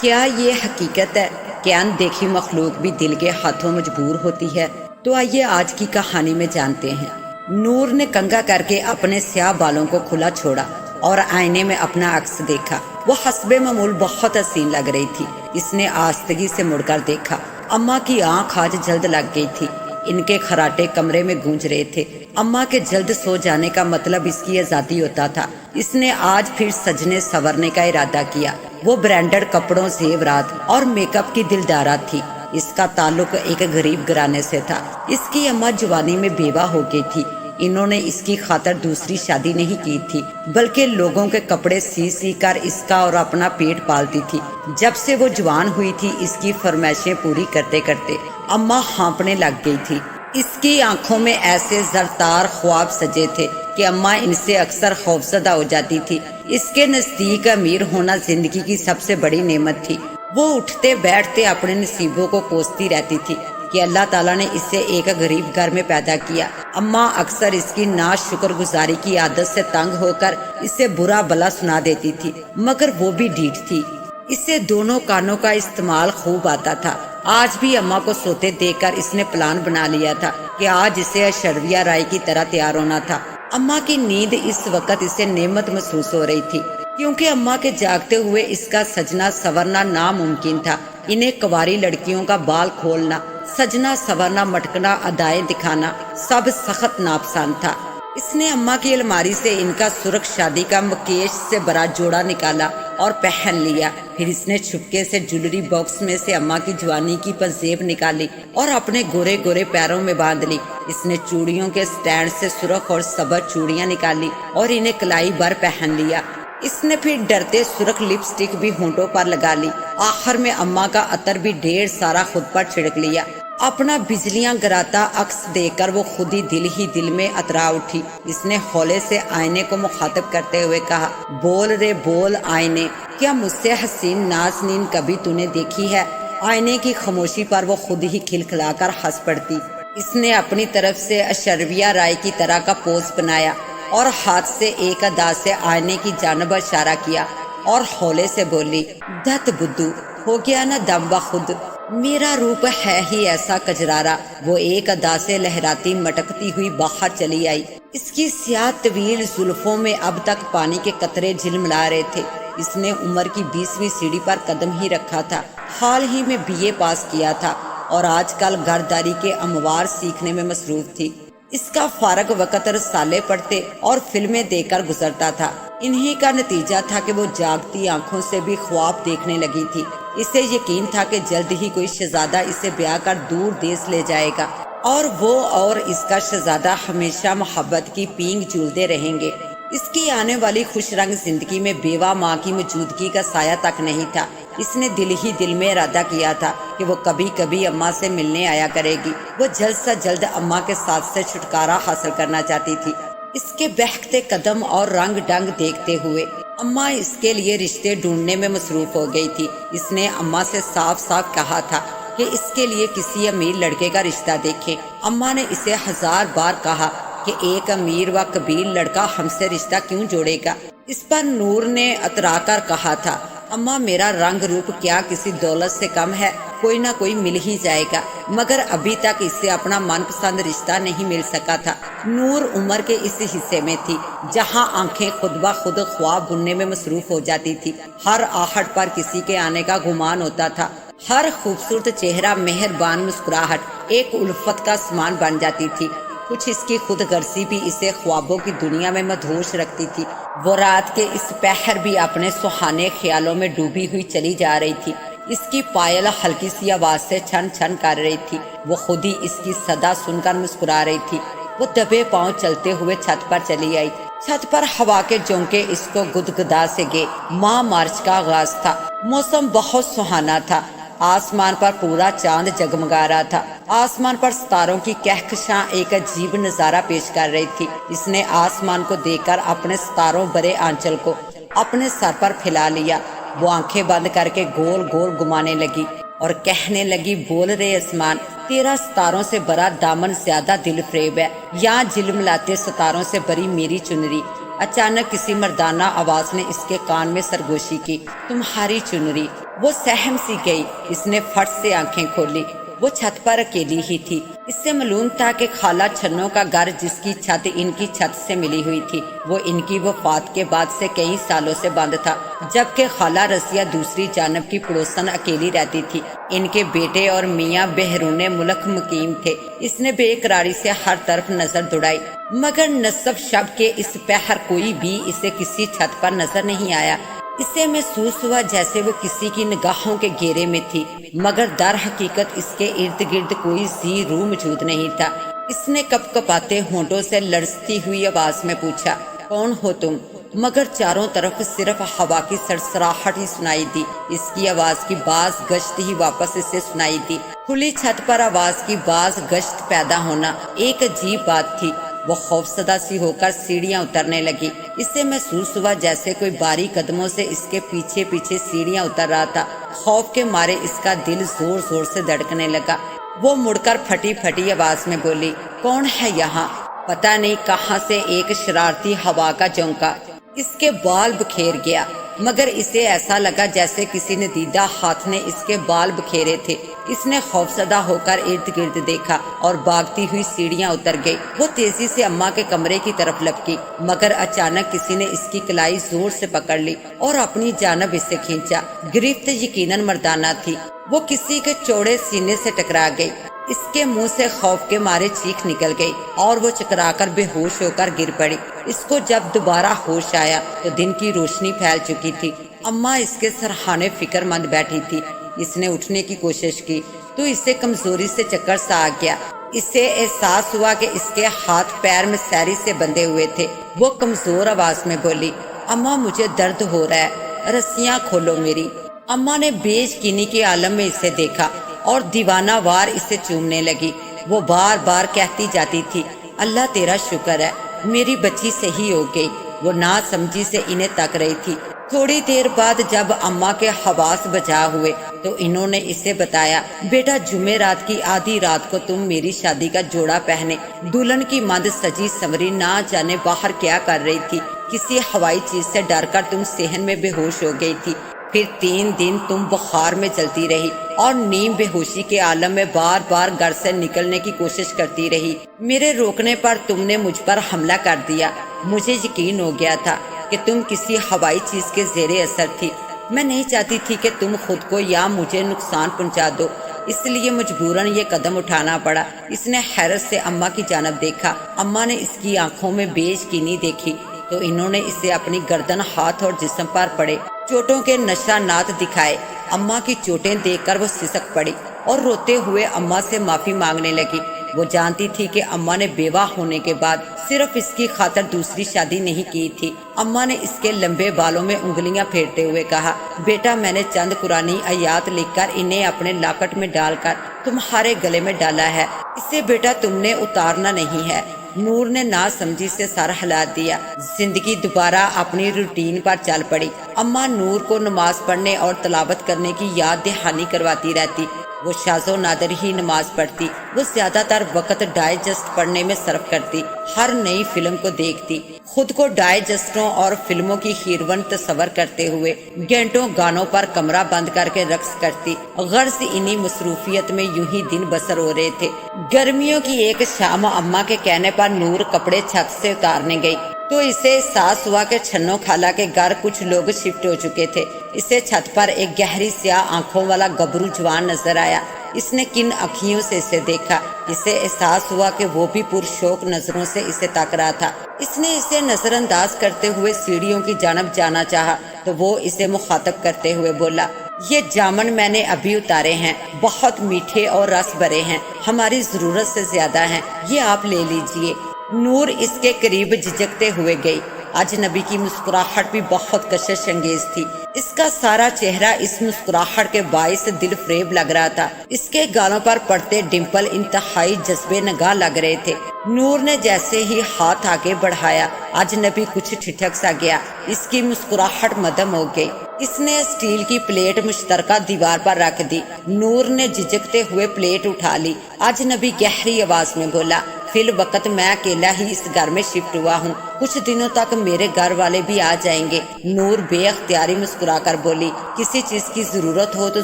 کیا یہ حقیقت ہے کہ اندیکھی مخلوق بھی دل کے ہاتھوں مجبور ہوتی ہے؟ تو آئیے آج کی کہانی میں جانتے ہیں۔ نور نے کنگا کر کے اپنے سیاہ بالوں کو کھلا چھوڑا اور آئینے میں اپنا عکس دیکھا۔ وہ حسب معمول بہت حسین لگ رہی تھی۔ اس نے آستگی سے مڑ کر دیکھا۔ اماں کی آنکھ آج جلد لگ گئی تھی۔ ان کے خراٹے کمرے میں گونج رہے تھے۔ اماں کے جلد سو جانے کا مطلب اس کی آزادی ہوتا تھا۔ اس نے آج پھر سجنے سورنے کا ارادہ کیا۔ وہ برانڈڈ کپڑوں، زیورات اور میک اپ کی دلدارہ تھی۔ اس کا تعلق ایک غریب گھرانے سے تھا۔ اس کی اماں جوانی میں بیوہ ہو گئی تھی۔ انہوں نے اس کی خاطر دوسری شادی نہیں کی تھی، بلکہ لوگوں کے کپڑے سی سی کر اس کا اور اپنا پیٹ پالتی تھی۔ جب سے وہ جوان ہوئی تھی، اس کی فرمائشیں پوری کرتے کرتے اماں ہانپنے لگ گئی تھی۔ اس کی آنکھوں میں ایسے زرتار خواب سجے تھے کہ اماں ان سے اکثر خوفزدہ ہو جاتی تھی۔ اس کے نزدیک امیر ہونا زندگی کی سب سے بڑی نعمت تھی۔ وہ اٹھتے بیٹھتے اپنے نصیبوں کو کوستی رہتی تھی کہ اللہ تعالیٰ نے اسے ایک غریب گھر میں پیدا کیا۔ اماں اکثر اس کی ناشکر گزاری کی عادت سے تنگ ہو کر اسے برا بلا سنا دیتی تھی، مگر وہ بھی ڈھیٹ تھی۔ اسے دونوں کانوں کا استعمال خوب آتا تھا۔ آج بھی اماں کو سوتے دیکھ کر اس نے پلان بنا لیا تھا کہ آج اسے اشرویہ رائے کی طرح تیار ہونا تھا۔ اماں کی نیند اس وقت اسے نعمت محسوس ہو رہی تھی، کیونکہ اماں کے جاگتے ہوئے اس کا سجنا سورنا ناممکن تھا۔ انہیں کنواری لڑکیوں کا بال کھولنا، سجنا سورنا، مٹکنا، ادائیں دکھانا سب سخت ناپسند تھا۔ اس نے اماں کی الماری سے ان کا سرخ شادی کا مکیش سے بڑا جوڑا نکالا اور پہن لیا۔ پھر اس نے چھپکے سے جولری باکس میں سے اماں کی جوانی کی پنجیب نکالی اور اپنے گورے گورے پیروں میں باندھ لی۔ اس نے چوڑیوں کے سٹینڈ سے سرخ اور سبز چوڑیاں نکالی اور انہیں کلائی بھر پہن لیا۔ اس نے پھر ڈرتے سرخ لپسٹک بھی ہونٹوں پر لگا لی۔ آخر میں اماں کا عطر بھی ڈھیر سارا خود پر چھڑک لیا۔ اپنا بجلیاں گراتا عکس دیکھ کر وہ خود ہی دل میں اترا اٹھی۔ اس نے ہولے سے آئینے کو مخاطب کرتے ہوئے کہا، بول رے بول آئینے، کیا مجھ سے حسین نازنین کبھی تو نے دیکھی ہے؟ آئینے کی خاموشی پر وہ خود ہی کھلکھلا کر ہنس پڑتی۔ اس نے اپنی طرف سے اشرویہ رائے کی طرح کا پوز بنایا اور ہاتھ سے ایک ادا سے آئینے کی جانب اشارہ کیا اور ہولے سے بولی، دت بدو، ہو گیا نا دم بخود، میرا روپ ہے ہی ایسا کجرارا۔ وہ ایک ادا سے لہراتی مٹکتی ہوئی باہر چلی آئی۔ اس کی سیاہ طویل زلفوں میں اب تک پانی کے قطرے جھلملا رہے تھے۔ اس نے عمر کی 20ویں سیڑھی پر قدم ہی رکھا تھا، حال ہی میں BA پاس کیا تھا اور آج کل گھرداری کے اموار سیکھنے میں مصروف تھی۔ اس کا فارغ وقت رسالے پڑھتے اور فلمیں دیکھ کر گزرتا تھا۔ انہی کا نتیجہ تھا کہ وہ جاگتی آنکھوں سے بھی خواب دیکھنے لگی تھی۔ اسے یقین تھا کہ جلد ہی کوئی شہزادہ اسے بیاہ کر دور دیس لے جائے گا اور وہ اور اس کا شہزادہ ہمیشہ محبت کی پینگ جھولتے رہیں گے۔ اس کی آنے والی خوش رنگ زندگی میں بیوہ ماں کی موجودگی کا سایہ تک نہیں تھا۔ اس نے دل ہی دل میں ارادہ کیا تھا کہ وہ کبھی کبھی اماں سے ملنے آیا کرے گی۔ وہ جلد سے جلد اماں کے ساتھ سے چھٹکارا حاصل کرنا چاہتی تھی۔ اس کے بہکتے قدم اور رنگ ڈنگ دیکھتے ہوئے اماں اس کے لیے رشتے ڈھونڈنے میں مصروف ہو گئی تھی۔ اس نے اماں سے صاف صاف کہا تھا کہ اس کے لیے کسی امیر لڑکے کا رشتہ دیکھیں۔ اماں نے اسے 1000 بار کہا کہ ایک امیر و قبیل لڑکا ہم سے رشتہ کیوں جوڑے گا؟ اس پر نور نے اترا کر کہا تھا، اماں میرا رنگ روپ کیا کسی دولت سے کم ہے؟ کوئی نہ کوئی مل ہی جائے گا، مگر ابھی تک اس سے اپنا من پسند رشتہ نہیں مل سکا تھا۔ نور عمر کے اس حصے میں تھی جہاں آنکھیں خود بخود خواب بننے میں مصروف ہو جاتی تھی۔ ہر آہٹ پر کسی کے آنے کا گمان ہوتا تھا۔ ہر خوبصورت چہرہ، مہربان مسکراہٹ ایک الفت کا سامان بن جاتی تھی۔ کچھ اس کی خود غرضی بھی اسے خوابوں کی دنیا میں مدہوش رکھتی تھی۔ وہ رات کے اس پہر بھی اپنے سہانے خیالوں میں ڈوبی ہوئی چلی جا رہی تھی۔ اس کی پائل ہلکی سی آواز سے چھن چھن کر رہی تھی۔ وہ خود ہی اس کی صدا سن کر مسکرا رہی تھی۔ وہ دبے پاؤں چلتے ہوئے چھت پر چلی آئی۔ چھت پر ہوا کے جھونکے اس کو گدگدا سے گئے۔ ماہ مارچ کا آغاز تھا۔ موسم بہت سہانا تھا۔ آسمان پر پورا چاند جگمگا رہا تھا۔ آسمان پر ستاروں کی کہکشاں ایک عجیب نظارہ پیش کر رہی تھی۔ اس نے آسمان کو دیکھ کر اپنے ستاروں بھرے آنچل کو اپنے سر پر پھیلا لیا۔ وہ آنکھیں بند کر کے گول گول گھمانے لگی اور کہنے لگی، بول رے آسمان، تیرا ستاروں سے بڑا دامن زیادہ دل فریب ہے، یہاں جھلملاتے ستاروں سے بری میری چنری۔ اچانک کسی مردانہ آواز نے اس کے کان میں سرگوشی کی، تمہاری چنری۔ وہ سہم سی گئی، اس نے فٹ سے آنکھیں کھولی۔ وہ چھت پر اکیلی ہی تھی۔ اس سے معلوم تھا کہ خالہ چھنوں کا گھر جس کی چھت ان کی چھت سے ملی ہوئی تھی وہ ان کی وفات کے بعد سے کئی سالوں سے بند تھا، جبکہ خالہ رضیہ دوسری جانب کی پڑوسن اکیلی رہتی تھی۔ ان کے بیٹے اور میاں بیرون ملک مقیم تھے۔ اس نے بے قراری سے ہر طرف نظر دوڑائی، مگر نصف شب کے اس پہر کوئی بھی اسے کسی چھت پر نظر نہیں آیا۔ اسے محسوس ہوا جیسے وہ کسی کی نگاہوں کے گھیرے میں تھی، مگر در حقیقت اس کے ارد گرد کوئی ذی روح موجود نہیں تھا۔ اس نے کپ کپاتے ہونٹوں سے لرزتی ہوئی آواز میں پوچھا، کون ہو تم؟ مگر چاروں طرف صرف ہوا کی سرسراہٹ ہی سنائی دی۔ اس کی آواز کی باز گشت ہی واپس اسے سنائی دی۔ کھلی چھت پر آواز کی باز گشت پیدا ہونا ایک عجیب بات تھی۔ وہ خوفزدہ سی ہو کر سیڑھیاں اترنے لگی۔ اسے محسوس ہوا جیسے کوئی باری قدموں سے اس کے پیچھے پیچھے سیڑھیاں اتر رہا تھا۔ خوف کے مارے اس کا دل زور زور سے دھڑکنے لگا۔ وہ مڑ کر پھٹی پھٹی آواز میں بولی، کون ہے یہاں؟ پتہ نہیں کہاں سے ایک شرارتی ہوا کا جھونکا اس کے بال بکھیر گیا، مگر اسے ایسا لگا جیسے کسی ندیدہ ہاتھ نے اس کے بال بکھیرے تھے۔ اس نے خوفزدہ ہو کر ارد گرد دیکھا اور بھاگتی ہوئی سیڑھیاں اتر گئی۔ وہ تیزی سے اماں کے کمرے کی طرف لپکی، مگر اچانک کسی نے اس کی کلائی زور سے پکڑ لی اور اپنی جانب اسے کھینچا۔ گرفت یقیناً مردانہ تھی۔ وہ کسی کے چوڑے سینے سے ٹکرا گئی۔ اس کے منہ سے خوف کے مارے چیخ نکل گئی اور وہ چکرا کر بے ہوش ہو کر گر پڑی۔ اس کو جب دوبارہ ہوش آیا تو دن کی روشنی پھیل چکی تھی۔ اماں اس کے سرہانے فکر مند بیٹھی تھی۔ اس نے اٹھنے کی کوشش کی تو اسے کمزوری سے چکر سا آ گیا۔ اسے احساس ہوا کہ اس کے ہاتھ پیر میں سیری سے بندھے ہوئے تھے۔ وہ کمزور آواز میں بولی، اماں مجھے درد ہو رہا ہے، رسیاں کھولو میری۔ اماں نے بے یقینی کے عالم میں اسے دیکھا اور دیوانہ وار اسے چومنے لگی۔ وہ بار بار کہتی جاتی تھی، اللہ تیرا شکر ہے، میری بچی صحیح ہو گئی۔ وہ نا سمجھی سے انہیں تک رہی تھی۔ تھوڑی دیر بعد جب اماں کے حواس بجا ہوئے تو انہوں نے اسے بتایا، بیٹا جمعرات کی آدھی رات کو تم میری شادی کا جوڑا پہنے دلہن کی مند سجی سنوری نہ جانے باہر کیا کر رہی تھی۔ کسی ہوائی چیز سے ڈر کر تم صحن میں بے ہوش ہو گئی تھی۔ پھر 3 دن تم بخار میں چلتی رہی اور نیم بے ہوشی کے عالم میں بار بار گھر سے نکلنے کی کوشش کرتی رہی۔ میرے روکنے پر تم نے مجھ پر حملہ کر دیا۔ مجھے یقین ہو گیا تھا کہ تم کسی ہوائی چیز کے زیر اثر تھی۔ میں نہیں چاہتی تھی کہ تم خود کو یا مجھے نقصان پہنچا دو، اس لیے مجبوراً یہ قدم اٹھانا پڑا۔ اس نے حیرت سے اماں کی جانب دیکھا۔ اماں نے اس کی آنکھوں میں بے یقینی دیکھی تو انہوں نے اسے اپنی گردن، ہاتھ اور جسم پر پڑے چوٹوں کے نشانات دکھائے۔ اماں کی چوٹیں دیکھ کر وہ سسک پڑی اور روتے ہوئے اماں سے معافی مانگنے لگی۔ وہ جانتی تھی کہ اماں نے بیوہ ہونے کے بعد صرف اس کی خاطر دوسری شادی نہیں کی تھی۔ اماں نے اس کے لمبے بالوں میں انگلیاں پھیرتے ہوئے کہا، بیٹا میں نے چند قرآنی آیات لکھ کر انہیں اپنے لاکٹ میں ڈال کر تمہارے گلے میں ڈالا ہے، اسے بیٹا تم نے اتارنا نہیں ہے۔ نور نے نا سمجھی سے سر ہلا دیا۔ زندگی دوبارہ اپنی روٹین پر چل پڑی۔ اماں نور کو نماز پڑھنے اور تلاوت کرنے کی یاد دہانی کرواتی رہتی۔ وہ شاذ و نادر ہی نماز پڑھتی۔ وہ زیادہ تر وقت ڈائجسٹ پڑھنے میں صرف کرتی، ہر نئی فلم کو دیکھتی، خود کو ڈائجسٹوں اور فلموں کی ہیروئن تصور کرتے ہوئے گھنٹوں گانوں پر کمرہ بند کر کے رقص کرتی۔ غرض انہی مصروفیت میں یوں ہی دن بسر ہو رہے تھے۔ گرمیوں کی ایک شام اماں کے کہنے پر نور کپڑے چھت سے اتارنے گئی تو اسے احساس ہوا کہ چھنوں خالہ کے گھر کچھ لوگ شفٹ ہو چکے تھے۔ اسے چھت پر ایک گہری سیاہ آنکھوں والا گبرو جوان نظر آیا۔ اس نے کن اکھیوں سے اسے دیکھا۔ اسے احساس ہوا کہ وہ بھی پرشوق نظروں سے اسے تاک رہا تھا۔ اس نے اسے نظر انداز کرتے ہوئے سیڑھیوں کی جانب جانا چاہا تو وہ اسے مخاطب کرتے ہوئے بولا، یہ جامن میں نے ابھی اتارے ہیں، بہت میٹھے اور رس بھرے ہیں، ہماری ضرورت سے زیادہ ہیں، یہ آپ لے لیجئے۔ نور اس کے قریب جھجکتے ہوئے گئی۔ اجنبی کی مسکراہٹ بھی بہت کشش انگیز تھی۔ اس کا سارا چہرہ اس مسکراہٹ کے باعث دل فریب لگ رہا تھا۔ اس کے گالوں پر پڑتے ڈمپل انتہائی جذبے نگاہ لگ رہے تھے۔ نور نے جیسے ہی ہاتھ آگے بڑھایا، اجنبی کچھ ٹھٹک سا گیا۔ اس کی مسکراہٹ مدھم ہو گئی۔ اس نے اسٹیل کی پلیٹ مشترکہ دیوار پر رکھ دی۔ نور نے جھجکتے ہوئے پلیٹ اٹھا لی۔ اجنبی گہری آواز میں بولا، فی الوقت میں اکیلا ہی اس گھر میں شفٹ ہوا ہوں، کچھ دنوں تک میرے گھر والے بھی آ جائیں گے۔ نور بے اختیاری مسکرا کر بولی، کسی چیز کی ضرورت ہو تو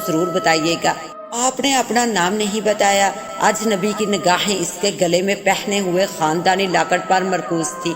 ضرور بتائیے گا۔ آپ نے اپنا نام نہیں بتایا۔ اجنبی کی نگاہیں اس کے گلے میں پہنے ہوئے خاندانی لاکٹ پر مرکوز تھی۔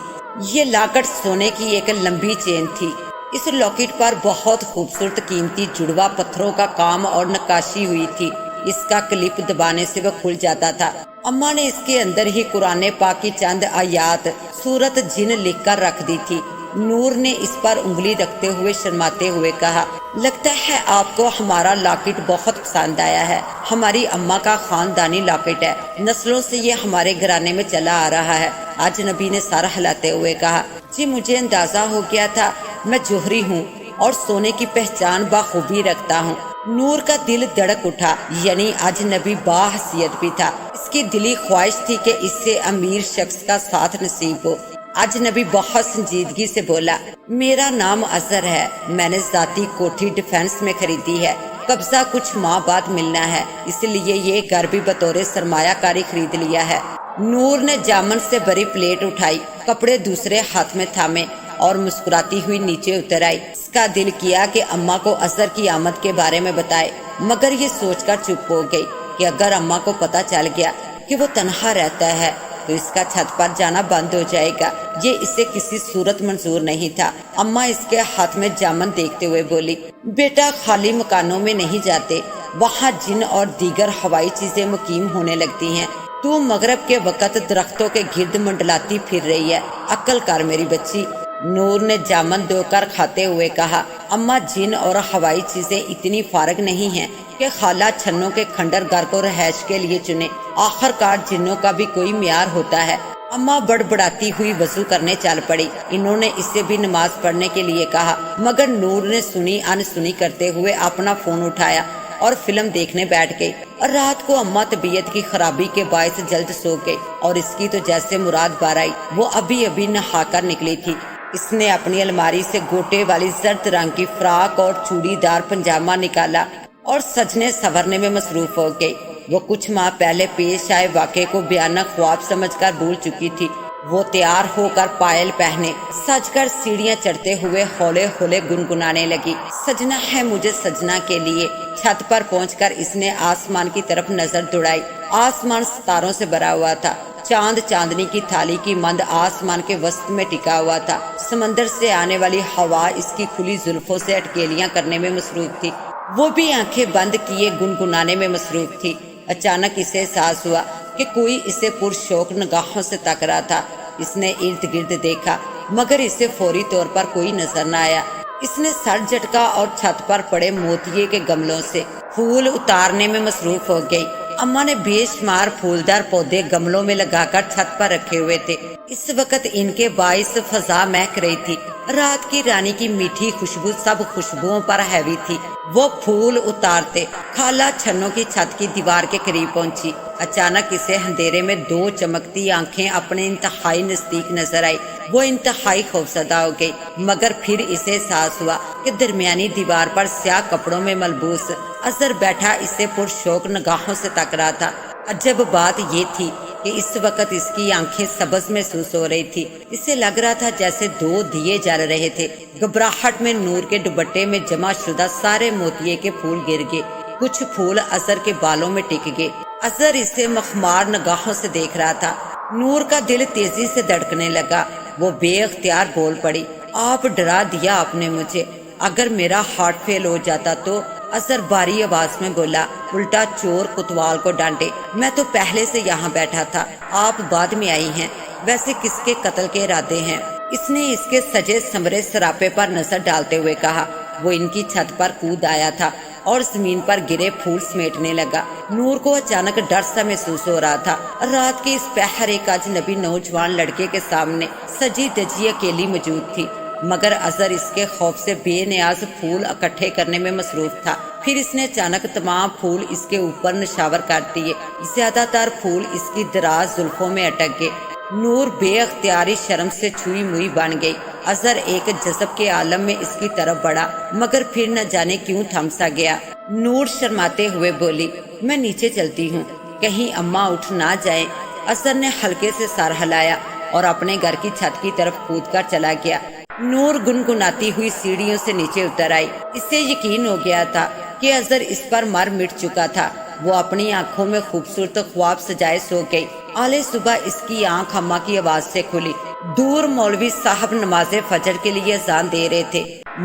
یہ لاکٹ سونے کی ایک لمبی چین تھی۔ اس لاکٹ پر بہت خوبصورت قیمتی جڑواں پتھروں کا کام اور نقاشی ہوئی تھی۔ اس کا کلپ دبانے سے وہ کھل جاتا تھا۔ اماں نے اس کے اندر ہی قرآن پاک کی چند آیات سورت جن لکھ کر رکھ دی تھی۔ نور نے اس پر انگلی رکھتے ہوئے شرماتے ہوئے کہا، لگتا ہے آپ کو ہمارا لاکٹ بہت پسند آیا ہے۔ ہماری اماں کا خاندانی لاکٹ ہے، نسلوں سے یہ ہمارے گھرانے میں چلا آ رہا ہے۔ اجنبی نے سر ہلاتے ہوئے کہا، جی مجھے اندازہ ہو گیا تھا، میں جوہری ہوں اور سونے کی پہچان بخوبی رکھتا ہوں۔ نور کا دل دھڑک اٹھا، یعنی اجنبی باحثیت بھی تھا۔ اس کی دلی خواہش تھی کہ اس سے امیر شخص کا ساتھ نصیب ہو۔ اجنبی بہت سنجیدگی سے بولا، میرا نام اظہر ہے، میں نے ذاتی کوٹھی ڈیفنس میں خریدی ہے، قبضہ کچھ ماہ بعد ملنا ہے، اس لیے یہ گھر بھی بطور سرمایہ کاری خرید لیا ہے۔ نور نے جامن سے بری پلیٹ اٹھائی، کپڑے دوسرے ہاتھ میں تھامے اور مسکراتی ہوئی نیچے اتر آئی۔ اس کا دل کیا کہ اماں کو اظہر کی آمد کے بارے میں بتائے، مگر یہ سوچ کر چپ ہو گئی کہ اگر اماں کو پتہ چل گیا کہ وہ تنہا رہتا ہے تو اس کا چھت پر جانا بند ہو جائے گا۔ یہ اسے کسی صورت منظور نہیں تھا۔ اماں اس کے ہاتھ میں جامن دیکھتے ہوئے بولی، بیٹا خالی مکانوں میں نہیں جاتے، وہاں جن اور دیگر ہوائی چیزیں مقیم ہونے لگتی ہیں۔ تو مغرب کے وقت درختوں کے گرد منڈلاتی پھر رہی ہے، عقل کر میری بچی۔ نور نے جامن دو کر کھاتے ہوئے کہا، اماں جن اور ہوائی چیزیں اتنی فارغ نہیں ہیں کہ خالہ چھنوں کے کھنڈر گھر کو رہائش کے لیے چنے، آخر کار جنوں کا بھی کوئی معیار ہوتا ہے۔ اماں بڑبڑاتی ہوئی وضو کرنے چل پڑی۔ انہوں نے اسے بھی نماز پڑھنے کے لیے کہا، مگر نور نے سنی انسنی کرتے ہوئے اپنا فون اٹھایا اور فلم دیکھنے بیٹھ گئی۔ اور رات کو اماں طبیعت کی خرابی کے باعث جلد سو گئی اور اس کی تو جیسے مراد بار آئی، وہ ابھی ابھی نہا کر نکلی تھی۔ اس نے اپنی الماری سے گوٹے والی زرد رنگ کی فراق اور چوڑی دار پنجامہ نکالا اور سجنے سنورنے میں مصروف ہو گئی۔ وہ کچھ ماہ پہلے پیش آئے واقعے کو بیانہ خواب سمجھ کر بھول چکی تھی۔ وہ تیار ہو کر پائل پہنے سج کر سیڑھیاں چڑھتے ہوئے ہولے ہولے گنگنانے لگی، سجنا ہے مجھے سجنا کے لیے۔ چھت پر پہنچ کر اس نے آسمان کی طرف نظر دوڑائی۔ آسمان ستاروں سے بھرا ہوا تھا، چاند چاندنی کی تھالی کی مند آسمان کے وسط میں ٹکا ہوا تھا۔ سمندر سے آنے والی ہوا اس کی کھلی زلفوں سے اٹکیلیاں کرنے میں مصروف تھی، وہ بھی آنکھیں بند کیے گنگنانے میں مصروف تھی۔ اچانک اسے احساس ہوا کہ کوئی اسے پرشوق نگاہوں سے تک رہا تھا۔ اس نے ارد گرد دیکھا مگر اسے فوری طور پر کوئی نظر نہ آیا۔ اس نے سر جھٹکا اور چھت پر پڑے موتیے کے گملوں سے پھول اتارنے میں مصروف ہو گئی۔ اماں نے بے شمار پھولدار پودے گملوں میں لگا کر چھت پر رکھے ہوئے تھے۔ اس وقت ان کے باعث فضا مہک رہی تھی۔ رات کی رانی کی میٹھی خوشبو سب خوشبوؤں پر حاوی تھی۔ وہ پھول اتارتے خالہ چھنوں کی چھت کی دیوار کے قریب پہنچی۔ اچانک اسے اندھیرے میں دو چمکتی آنکھیں اپنے انتہائی نزدیک نظر آئی۔ وہ انتہائی خوفزدہ ہو گئی، مگر پھر اسے احساس ہوا کہ درمیانی دیوار پر سیاہ کپڑوں میں ملبوس اظہر بیٹھا اسے پرشوق نگاہوں سے تک رہا تھا۔ عجب بات یہ تھی کہ اس وقت اس کی آنکھیں سبز محسوس ہو رہی تھی۔ اسے لگ رہا تھا جیسے دو دیے جل رہے تھے۔ گھبراہٹ میں نور کے دوپٹے میں جمع شدہ سارے موتیے کے پھول گر گئے، کچھ پھول اظہر کے بالوں میں ٹک گئے۔ اظہر اسے مخمار نگاہوں سے دیکھ رہا تھا۔ نور کا دل تیزی سے دھڑکنے لگا۔ وہ بے اختیار بول پڑی، آپ ڈرا دیا آپ نے مجھے، اگر میرا ہارٹ فیل ہو جاتا تو؟ اظہر باری آواز میں بولا، الٹا چور کوتوال کو ڈانٹے، میں تو پہلے سے یہاں بیٹھا تھا، آپ بعد میں آئی ہیں، ویسے کس کے قتل کے ارادے ہیں؟ اس نے اس کے سجے سمرے سراپے پر نظر ڈالتے ہوئے کہا۔ وہ ان کی چھت پر کود آیا تھا اور زمین پر گرے پھول سمیٹنے لگا۔ نور کو اچانک ڈر سا محسوس ہو رہا تھا۔ رات کے اس پہر ایک اجنبی نوجوان لڑکے کے سامنے سجی دجی اکیلی موجود تھی، مگر اظہر اس کے خوف سے بے نیاز پھول اکٹھے کرنے میں مصروف تھا۔ پھر اس نے اچانک تمام پھول اس کے اوپر نشاور کر دیے۔ زیادہ تر پھول اس کی دراز زلفوں میں اٹک گئے۔ نور بے اختیاری شرم سے چھوئی موئی بن گئی۔ اظہر ایک جذب کے عالم میں اس کی طرف بڑھا، مگر پھر نہ جانے کیوں تھم سا گیا۔ نور شرماتے ہوئے بولی، میں نیچے چلتی ہوں، کہیں اماں اٹھ نہ جائیں۔ اظہر نے ہلکے سے سر ہلایا اور اپنے گھر کی چھت کی طرف کود کر چلا گیا۔ نور گنگناتی ہوئی سیڑھیوں سے نیچے اتر آئی۔ اسے یقین ہو گیا تھا کہ اظہر اس پر مر مٹ چکا تھا۔ وہ اپنی آنکھوں میں خوبصورت خواب سجائے سو گئی۔ آلے صبح اس کی آنکھ اماں کی آواز سے کھلی۔ دور مولوی صاحب نماز فجر کے لیے اذان دے رہے تھے،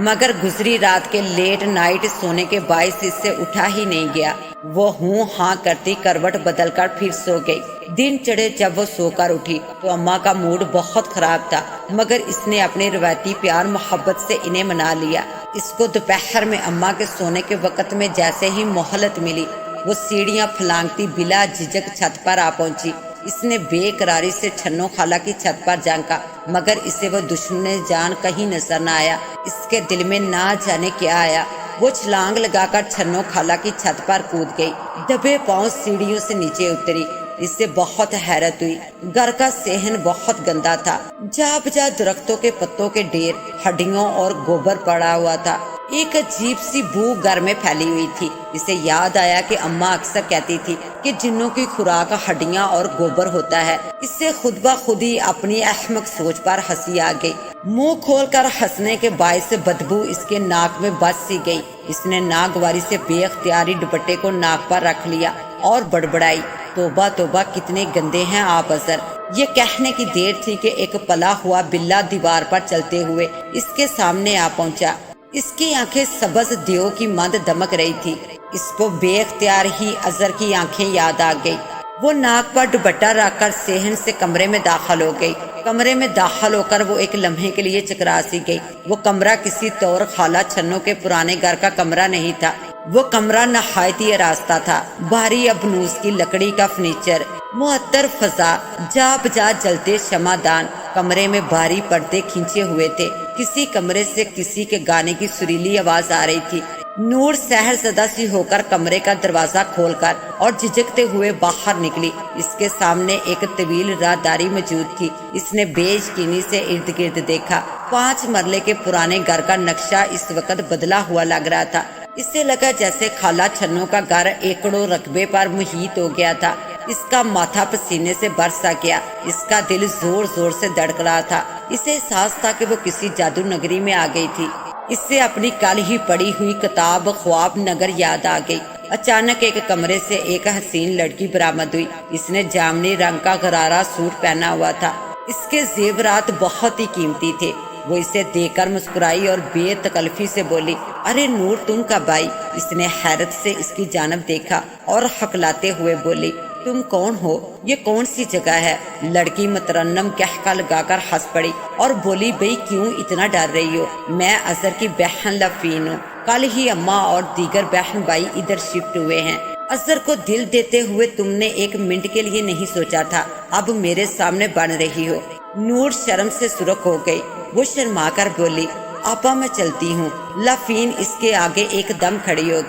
مگر گزری رات کے لیٹ نائٹ سونے کے باعث اس سے اٹھا ہی نہیں گیا۔ وہ ہوں ہاں کرتی کروٹ بدل کر پھر سو گئی۔ دن چڑھے جب وہ سو کر اٹھی تو اماں کا موڈ بہت خراب تھا، مگر اس نے اپنے روایتی پیار محبت سے انہیں منا لیا۔ اس کو دوپہر میں اماں کے سونے کے وقت میں جیسے ہی مہلت ملی، وہ سیڑھیاں پھلانگتی بلا جھجک چھت پر آ پہنچی۔ اس نے بے قراری سے چھنو خالہ کی چھت پر جھانکا، مگر اسے وہ دشمن جان کہیں نظر نہ آیا۔ اس کے دل میں نہ جانے کیا آیا۔ وہ چھلانگ لگا کر چھنو خالہ کی چھت پر کود گئی، دبے پاؤں سیڑھیوں سے نیچے اتری۔ اس سے بہت حیرت ہوئی۔ گھر کا صحن بہت گندا تھا، جا بجا درختوں کے پتوں کے ڈھیر، ہڈیوں اور گوبر پڑا ہوا تھا۔ ایک عجیب سی بو گھر میں پھیلی ہوئی تھی۔ اسے یاد آیا کہ اماں اکثر کہتی تھی کہ جنوں کی خوراک ہڈیاں اور گوبر ہوتا ہے۔ اس سے خود بخود ہی اپنی احمق سوچ پر ہنسی آ گئی۔ منہ کھول کر ہنسنے کے باعث بدبو اس کے ناک میں بس سی گئی۔ اس نے ناگواری سے بے اختیاری دوپٹے کو ناک پر رکھ لیا اور بڑبڑائی، توبہ توبہ کتنے گندے ہیں آپ اظہر۔ یہ کہنے کی دیر تھی کہ ایک پلا ہوا بلا دیوار پر چلتے ہوئے اس کے سامنے آ پہنچا۔ اس کی آنکھیں سبز دیو کی ماند دمک رہی تھی۔ اس کو بے اختیار ہی اظہر کی آنکھیں یاد آ گئی۔ وہ ناک پر دوپٹہ رکھ کر صحن سے کمرے میں داخل ہو گئی۔ کمرے میں داخل ہو کر وہ ایک لمحے کے لیے چکرا سی گئی۔ وہ کمرہ کسی طور خالہ چھنوں کے پرانے گھر کا کمرہ نہیں تھا۔ وہ کمرہ نہایت ہی آراستہ تھا۔ بھاری ابنوس کی لکڑی کا فرنیچر، معطر فضا، جا بجا جلتے شمعدان، کمرے میں بھاری پردے کھینچے ہوئے تھے۔ کسی کمرے سے کسی کے گانے کی سریلی آواز آ رہی تھی۔ نور سحر زدہ سی ہو کر کمرے کا دروازہ کھول کر اور جھجکتے ہوئے باہر نکلی۔ اس کے سامنے ایک طویل راہداری موجود تھی۔ اس نے بے یقینی سے ارد گرد دیکھا۔ 5 مرلے کے پرانے گھر کا نقشہ اس وقت بدلا ہوا لگ رہا تھا۔ اسے لگا جیسے خالہ چھنوں کا گھر ایکڑوں رقبے پر محیط ہو گیا تھا۔ اس کا ماتھا پسینے سے برسا گیا۔ اس کا دل زور زور سے دھڑک رہا تھا۔ اسے احساس تھا کہ وہ کسی جادو نگری میں آ گئی تھی۔ اس سے اپنی کل ہی پڑھی ہوئی کتاب خواب نگر یاد آ گئی۔ اچانک ایک کمرے سے ایک حسین لڑکی برآمد ہوئی۔ اس نے جامنی رنگ کا غرارہ سوٹ پہنا ہوا تھا۔ اس کے زیورات بہت ہی قیمتی تھے۔ وہ اسے دیکھ کر مسکرائی اور بے تکلفی سے بولی، ارے نور تم کب آئی؟ اس نے حیرت سے اس کی جانب دیکھا اور ہکلاتے ہوئے بولی، تم کون ہو؟ یہ کون سی جگہ ہے؟ لڑکی مترنم کہکا لگا کر ہنس پڑی اور بولی، بھئی کیوں اتنا ڈر رہی ہو؟ میں اظہر کی بہن لفین ہوں۔ کل ہی اماں اور دیگر بہن بھائی ادھر شفٹ ہوئے ہیں۔ اظہر کو دل دیتے ہوئے تم نے ایک منٹ کے لیے نہیں سوچا تھا، اب میرے سامنے بن رہی ہو۔ نور شرم سے سرخ ہو گئی۔ وہ شرما کر بولی، آپا میں چلتی ہوں۔ لفین اس کے آگے ایک دم کھڑی ہو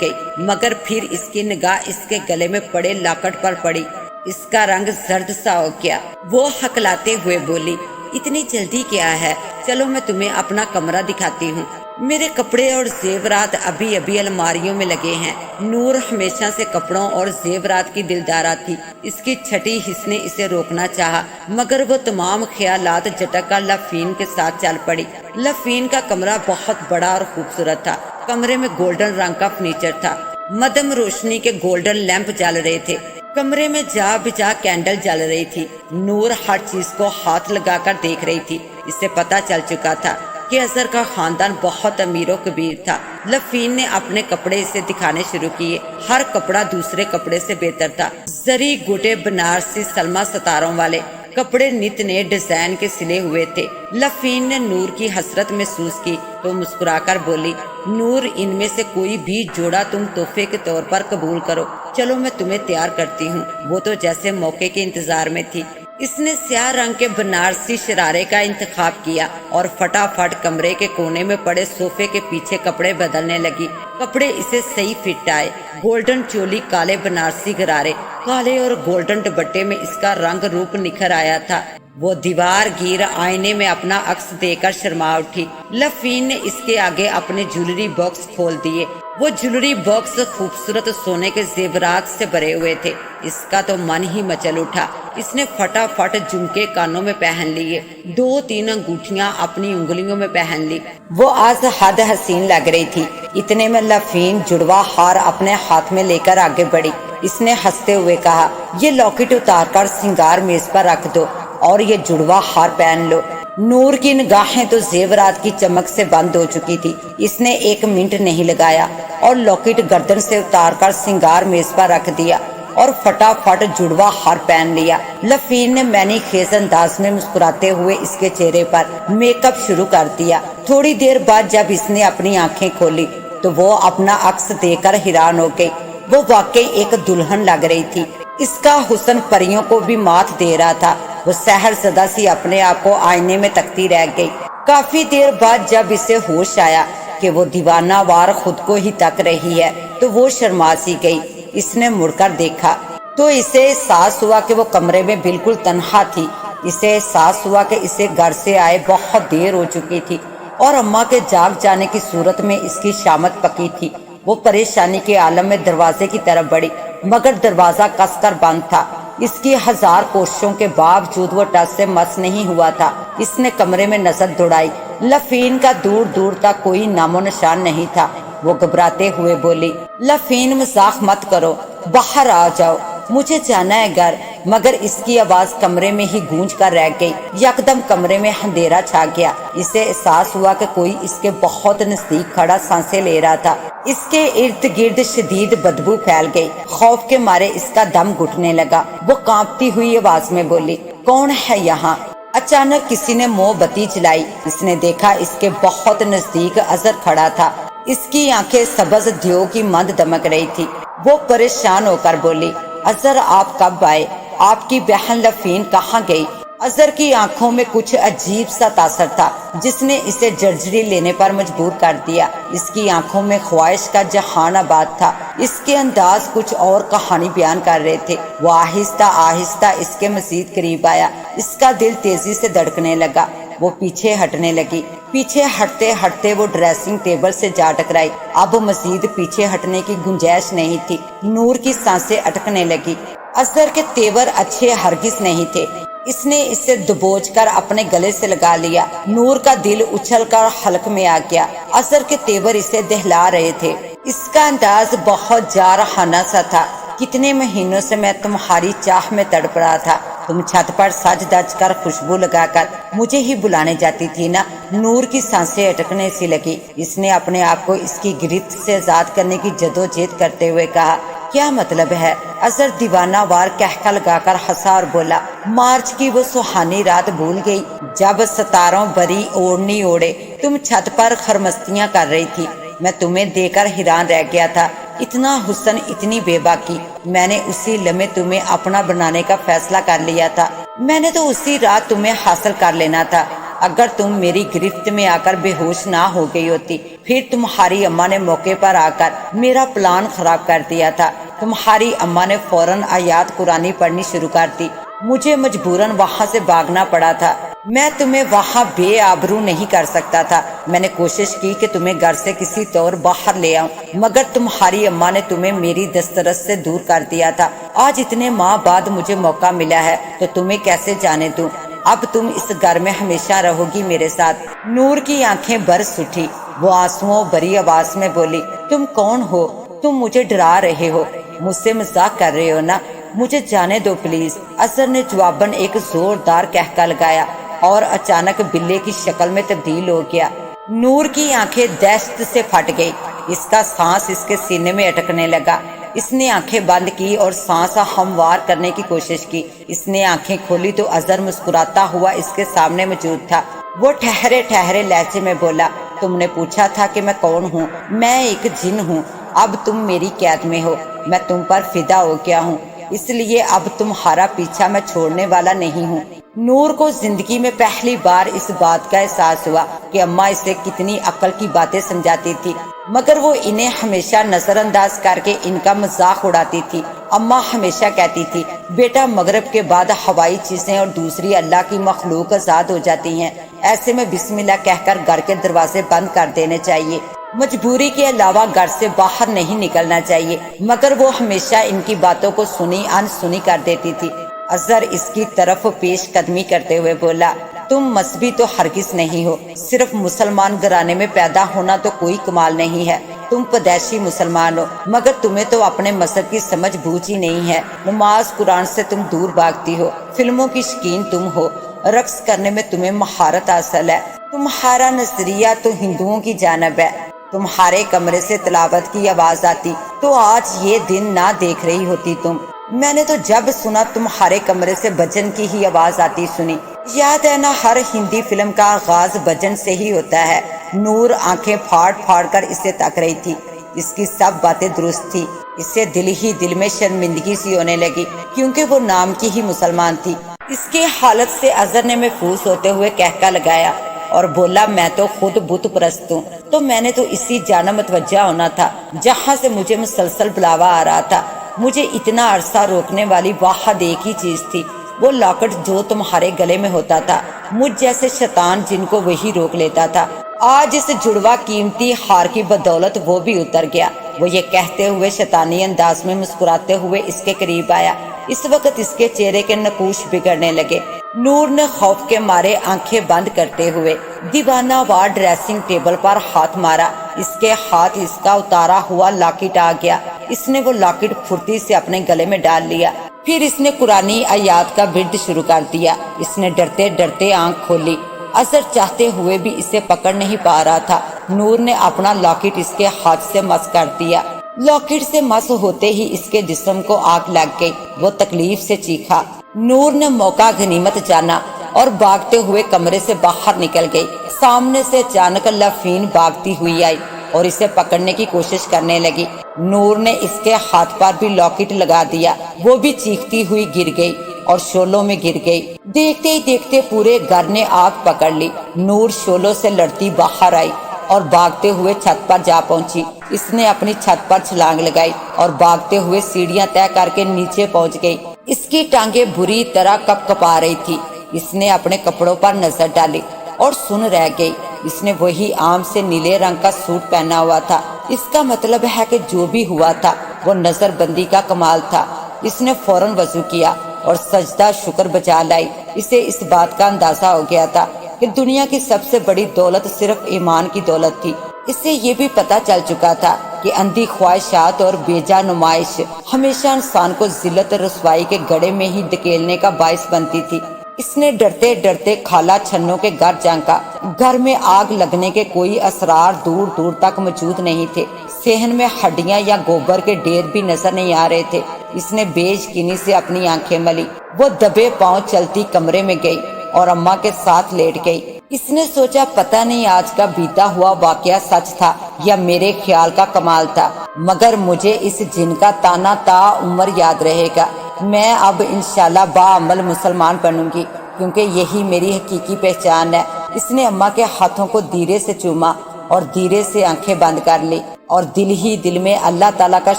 گئی۔ مگر پھر اس کی نگاہ اس کے گلے میں پڑے لاکٹ پر پڑی۔ اس کا رنگ زرد سا ہو گیا۔ وہ ہکلاتے ہوئے بولی، اتنی جلدی کیا ہے؟ چلو میں تمہیں اپنا کمرہ دکھاتی ہوں۔ میرے کپڑے اور زیورات ابھی الماریوں میں لگے ہیں۔ نور ہمیشہ سے کپڑوں اور زیورات کی دلدارہ تھی۔ اس کی چھٹی حس نے اسے روکنا چاہا، مگر وہ تمام خیالات جھٹک کر لفین کے ساتھ چل پڑی۔ لفین کا کمرہ بہت بڑا اور خوبصورت تھا۔ کمرے میں گولڈن رنگ کا فرنیچر تھا۔ مدھم روشنی کے گولڈن لیمپ جل رہے تھے۔ کمرے میں جا بجا کینڈل جل رہی تھی۔ نور ہر چیز کو ہاتھ لگا کر دیکھ رہی تھی۔ اسے پتہ چل چکا تھا کہ اظہر کا خاندان بہت امیر و کبیر تھا۔ لفین نے اپنے کپڑے اسے دکھانے شروع کیے۔ ہر کپڑا دوسرے کپڑے سے بہتر تھا۔ زری گوٹے بنارسی سلما ستاروں والے کپڑے نت نئے ڈیزائن کے سلے ہوئے تھے۔ لفین نے نور کی حسرت محسوس کی تو مسکرا کر بولی، نور ان میں سے کوئی بھی جوڑا تم تحفے کے طور پر قبول کرو۔ چلو میں تمہیں تیار کرتی ہوں۔ وہ تو جیسے موقع کے انتظار میں تھی۔ اس نے سیاہ رنگ کے بنارسی شرارے کا انتخاب کیا اور فٹافٹ کمرے کے کونے میں پڑے صوفے کے پیچھے کپڑے بدلنے لگی۔ کپڑے اسے صحیح فٹ آئے۔ گولڈن چولی، کالے بنارسی غرارے، کالے اور گولڈن دوپٹے میں اس کا رنگ روپ نکھر آیا تھا۔ وہ دیوار گیر آئینے میں اپنا عکس دیکھ کر شرما اٹھی۔ لفین نے اس کے آگے اپنے جویلری باکس کھول دیے۔ وہ جولری باکس خوبصورت سونے کے زیورات سے بھرے ہوئے تھے۔ اس کا تو من ہی مچل اٹھا۔ اس نے فٹافٹ جھمکے کانوں میں پہن لیے، 2-3 انگوٹھیاں اپنی انگلیوں میں پہن لی۔ وہ آج حد حسین لگ رہی تھی۔ اتنے میں لفین جڑوا ہار اپنے ہاتھ میں لے کر آگے بڑھی۔ اس نے ہنستے ہوئے کہا، یہ لاکٹ اتار کر سنگار میز پر رکھ دو اور یہ جڑوا ہار پہن لو۔ نور کی نگاہیں تو زیورات کی چمک سے بند ہو چکی تھی۔ اس نے 1 منٹ نہیں لگایا اور لاکٹ گردن سے اتار کر سنگار میز پر رکھ دیا اور فٹافٹ جڑوا ہار پہن لیا۔ لفین نے معنی خیز انداز میں مسکراتے ہوئے اس کے چہرے پر میک اپ شروع کر دیا۔ تھوڑی دیر بعد جب اس نے اپنی آنکھیں کھولی تو وہ اپنا عکس دیکھ کر حیران ہو گئی۔ وہ واقعی ایک دلہن لگ رہی تھی۔ اس کا حسن پریوں کو بھی مات دے رہا تھا۔ وہ سحر زدہ سی اپنے آپ کو آئینے میں تکتی رہ گئی۔ کافی دیر بعد جب اسے ہوش آیا کہ وہ دیوانہ وار خود کو ہی تک رہی ہے تو وہ شرما سی گئی۔ اس نے مڑ کر دیکھا تو اسے احساس ہوا کہ وہ کمرے میں بالکل تنہا تھی۔ اسے احساس ہوا کہ اسے گھر سے آئے بہت دیر ہو چکی تھی اور اماں کے جاگ جانے کی صورت میں اس کی شامت پکی تھی۔ وہ پریشانی کے عالم میں دروازے کی طرف بڑھی مگر دروازہ کس کر بند تھا۔ اس کی 1000 کوششوں کے باوجود وہ ٹس سے مس نہیں ہوا تھا۔ اس نے کمرے میں نظر دوڑائی۔ لفین کا دور دور تک کوئی نام و نشان نہیں تھا۔ وہ گھبراتے ہوئے بولی، لفین مذاق مت کرو، باہر آ جاؤ، مجھے جانا ہے گھر۔ مگر اس کی آواز کمرے میں ہی گونج کر رہ گئی۔ یکدم کمرے میں اندھیرا چھا گیا۔ اسے احساس ہوا کہ کوئی اس کے بہت نزدیک کھڑا سانسیں لے رہا تھا۔ اس کے ارد گرد شدید بدبو پھیل گئی۔ خوف کے مارے اس کا دم گھٹنے لگا۔ وہ کانپتی ہوئی آواز میں بولی، کون ہے یہاں؟ اچانک کسی نے موم بتی جلائی۔ اس نے دیکھا اس کے بہت نزدیک اظہر کھڑا تھا۔ اس کی آنکھیں سبز دیو کی مند دمک رہی تھی۔ وہ پریشان ہو کر بولی، اظہر آپ کب آئے؟ آپ کی بہن لفین کہاں گئی؟ اظہر کی آنکھوں میں کچھ عجیب سا تاثر تھا جس نے اسے جرجری لینے پر مجبور کر دیا۔ اس کی آنکھوں میں خواہش کا جہان آباد تھا۔ اس کے انداز کچھ اور کہانی بیان کر رہے تھے۔ وہ آہستہ آہستہ اس کے مزید قریب آیا۔ اس کا دل تیزی سے دھڑکنے لگا۔ وہ پیچھے ہٹنے لگی۔ پیچھے ہٹتے ہٹتے وہ ڈریسنگ ٹیبل سے جا ٹکرائی۔ اب مزید پیچھے ہٹنے کی گنجائش نہیں تھی۔ نور کی سانسیں اٹکنے لگی۔ اظہر کے تیور اچھے ہرگز نہیں تھے۔ اس نے اسے دبوچ کر اپنے گلے سے لگا لیا۔ نور کا دل اچھل کر حلق میں آ گیا۔ اظہر کے تیور اسے دہلا رہے تھے۔ اس کا انداز بہت جارحانہ سا تھا۔ کتنے مہینوں سے میں تمہاری چاہ میں تڑپ رہا تھا۔ تم چھت پر سج دج کر خوشبو لگا کر مجھے ہی بلانے جاتی تھی نا۔ نور کی سانسیں اٹکنے سی لگی۔ اس نے اپنے آپ کو اس کی گرفت سے آزاد کرنے کی جدوجہد کرتے ہوئے کہا، کیا مطلب ہے؟ اظہر دیوانہ وار کہکا لگا کر ہنسا اور بولا، مارچ کی وہ سہانی رات بھول گئی جب ستاروں بری اوڑھنی اوڑھے تم چھت پر خرمستیاں کر رہی تھی۔ میں تمہیں دیکھ کر حیران رہ گیا تھا۔ اتنا حسن، اتنی بے باکی۔ میں نے اسی لمحے تمہیں اپنا بنانے کا فیصلہ کر لیا تھا۔ میں نے تو اسی رات تمہیں حاصل کر لینا تھا۔ اگر تم میری گرفت میں آ کر بے ہوش نہ ہو گئی ہوتی، پھر تمہاری اماں نے موقع پر آ کر میرا پلان خراب کر دیا تھا۔ تمہاری اماں نے فوراً آیات قرآنی پڑھنی شروع کر دی۔ مجھے مجبوراً وہاں سے بھاگنا پڑا تھا۔ میں تمہیں وہاں بے آبرو نہیں کر سکتا تھا۔ میں نے کوشش کی کہ تمہیں گھر سے کسی طور باہر لے آؤں، مگر تمہاری اماں نے تمہیں میری دسترس سے دور کر دیا تھا۔ آج اتنے ماہ بعد مجھے موقع ملا ہے تو تمہیں کیسے جانے دوں؟ اب تم اس گھر میں ہمیشہ رہو گی میرے ساتھ۔ نور کی آنکھیں برس اٹھی۔ وہ آنسوؤں بھری آواز میں بولی، تم کون ہو؟ تم مجھے ڈرا رہے ہو؟ مجھ سے مذاق کر رہے ہو نا؟ مجھے جانے دو پلیز۔ اظہر نے جواباً ایک زوردار کہکا لگایا اور اچانک بلے کی شکل میں تبدیل ہو گیا۔ نور کی آنکھیں دہشت سے پھٹ گئی۔ اس کا سانس اس کے سینے میں اٹکنے لگا۔ اس نے آنکھیں بند کی اور سانس ہموار کرنے کی کوشش کی۔ اس نے آنکھیں کھولی تو اظہر مسکراتا ہوا اس کے سامنے موجود تھا۔ وہ ٹھہرے ٹھہرے لہجے میں بولا، تم نے پوچھا تھا کہ میں کون ہوں؟ میں ایک جن ہوں۔ اب تم میری قید میں ہو۔ میں تم پر فدا ہو گیا ہوں، اس لیے اب تمہارا پیچھا میں چھوڑنے والا نہیں ہوں۔ نور کو زندگی میں پہلی بار اس بات کا احساس ہوا کہ اماں اسے کتنی عقل کی باتیں سمجھاتی تھی، مگر وہ انہیں ہمیشہ نظر انداز کر کے ان کا مذاق اڑاتی تھی۔ اماں ہمیشہ کہتی تھی، بیٹا مغرب کے بعد ہوائی چیزیں اور دوسری اللہ کی مخلوق آزاد ہو جاتی ہیں، ایسے میں بسم اللہ کہہ کر گھر کے دروازے بند کر دینے چاہیے۔ مجبوری کے علاوہ گھر سے باہر نہیں نکلنا چاہیے، مگر وہ ہمیشہ ان کی باتوں کو سنی انسنی کر دیتی تھی۔ اظہر اس کی طرف پیش قدمی کرتے ہوئے بولا، تم مذہبی تو ہرگز نہیں ہو، صرف مسلمان گھرانے میں پیدا ہونا تو کوئی کمال نہیں ہے، تم پیدائشی مسلمان ہو، مگر تمہیں تو اپنے مذہب کی سمجھ بوجھ ہی نہیں ہے، نماز قرآن سے تم دور بھاگتی ہو، فلموں کی شوقین تم ہو، رقص کرنے میں تمہیں مہارت حاصل ہے، تمہارا نظریہ تو ہندوؤں کی جانب ہے، تمہارے کمرے سے تلاوت کی آواز آتی تو آج یہ دن نہ دیکھ رہی ہوتی تم۔ میں نے تو جب سنا تمہارے کمرے سے بھجن کی ہی آواز آتی سنی۔ یاد ہے نا، ہر ہندی فلم کا آغاز بھجن سے ہی ہوتا ہے۔ نور آنکھیں پھاڑ پھاڑ کر اسے تک رہی تھی۔ اس کی سب باتیں درست تھی۔ اسے دل ہی دل میں شرمندگی سی ہونے لگی، کیونکہ وہ نام کی ہی مسلمان تھی۔ اس کی حالت سے اظہر نے محفوظ ہوتے ہوئے کہکا لگایا اور بولا، میں تو خود بت پرست ہوں، تو میں نے تو اسی جانب متوجہ ہونا تھا جہاں سے مجھے مسلسل بلاوا آ رہا تھا۔ مجھے اتنا عرصہ روکنے والی واحد ایک ہی چیز تھی، وہ لاکٹ جو تمہارے گلے میں ہوتا تھا۔ مجھ جیسے شیطان جن کو وہی روک لیتا تھا۔ آج اس جڑوا قیمتی ہار کی بدولت وہ بھی اتر گیا۔ وہ یہ کہتے ہوئے شیطانی انداز میں مسکراتے ہوئے اس کے قریب آیا۔ اس وقت اس کے چہرے کے نقوش بگڑنے لگے۔ نور نے خوف کے مارے آنکھیں بند کرتے ہوئے دیوانہ وار ڈریسنگ ٹیبل پر ہاتھ مارا۔ اس کے ہاتھ اس کا اتارا ہوا لاکٹ آ گیا۔ اس نے وہ لاکٹ پھرتی سے اپنے گلے میں ڈال لیا۔ پھر اس نے قرآنی آیات کا ورد شروع کر دیا۔ اس نے ڈرتے ڈرتے آنکھ کھولی۔ اظہر چاہتے ہوئے بھی اسے پکڑ نہیں پا رہا تھا۔ نور نے اپنا لاکٹ اس کے ہاتھ سے مس کر دیا۔ لاکٹ سے مس ہوتے ہی اس کے جسم کو آگ لگ گئی۔ وہ تکلیف سے چیخا۔ نور نے موقع غنیمت جانا اور بھاگتے ہوئے کمرے سے باہر نکل گئی۔ سامنے سے اچانک لفین بھاگتی ہوئی آئی اور اسے پکڑنے کی کوشش کرنے لگی۔ نور نے اس کے ہاتھ پر بھی لاکٹ لگا دیا۔ وہ بھی چیختی ہوئی گر گئی اور شولوں میں گر گئی۔ دیکھتے ہی دیکھتے پورے گھر نے آگ پکڑ لی۔ نور شولوں سے لڑتی باہر آئی اور بھاگتے ہوئے چھت پر جا پہنچی۔ اس نے اپنی چھت پر چھلانگ لگائی اور بھاگتے ہوئے سیڑھیاں طے کر کے نیچے پہنچ گئی۔ اس کی ٹانگیں بری طرح کپ کپا رہی تھی۔ اس نے اپنے کپڑوں پر نظر ڈالی اور سن رہ گئی۔ اس نے وہی عام سے نیلے رنگ کا سوٹ پہنا ہوا تھا۔ اس کا مطلب ہے کہ جو بھی ہوا تھا وہ نظر بندی کا کمال تھا۔ اس نے فوراً وضو کیا اور سجدہ شکر بجا لائی۔ اسے اس بات کا اندازہ ہو گیا تھا کہ دنیا کی سب سے بڑی دولت صرف ایمان کی دولت تھی۔ اسے یہ بھی پتا چل چکا تھا کہ اندھی خواہشات اور بیجا نمائش ہمیشہ انسان کو ذلت رسوائی کے گڑھے میں ہی دھکیلنے کا باعث بنتی تھی۔ اس نے ڈرتے ڈرتے خالہ چھنوں کے گھر جھانکا۔ گھر میں آگ لگنے کے کوئی اسرار دور دور تک موجود نہیں تھے۔ صحن میں ہڈیاں یا گوبر کے ڈھیر بھی نظر نہیں آ رہے تھے۔ اس نے بے یقینی سے اپنی آنکھیں ملی۔ وہ دبے پاؤں چلتی کمرے میں گئی اور اماں کے ساتھ لیٹ گئی۔ اس نے سوچا پتہ نہیں آج کا بیتا ہوا واقعہ سچ تھا یا میرے خیال کا کمال تھا، مگر مجھے اس جن کا تانا تا عمر یاد رہے گا۔ میں اب انشاءاللہ باعمل مسلمان بنوں گی، کیونکہ یہی میری حقیقی پہچان ہے۔ اس نے اماں کے ہاتھوں کو دھیرے سے چوما اور دھیرے سے آنکھیں بند کر لی اور دل ہی دل میں اللہ تعالیٰ کا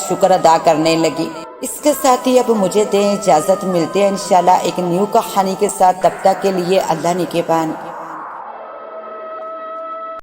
شکر ادا کرنے لگی۔ اس کے ساتھ ہی اب مجھے دیں اجازت، ملتے ہیں انشاءاللہ ایک نیو کہانی کے ساتھ۔ تب تک کے لیے اللہ نگہبان۔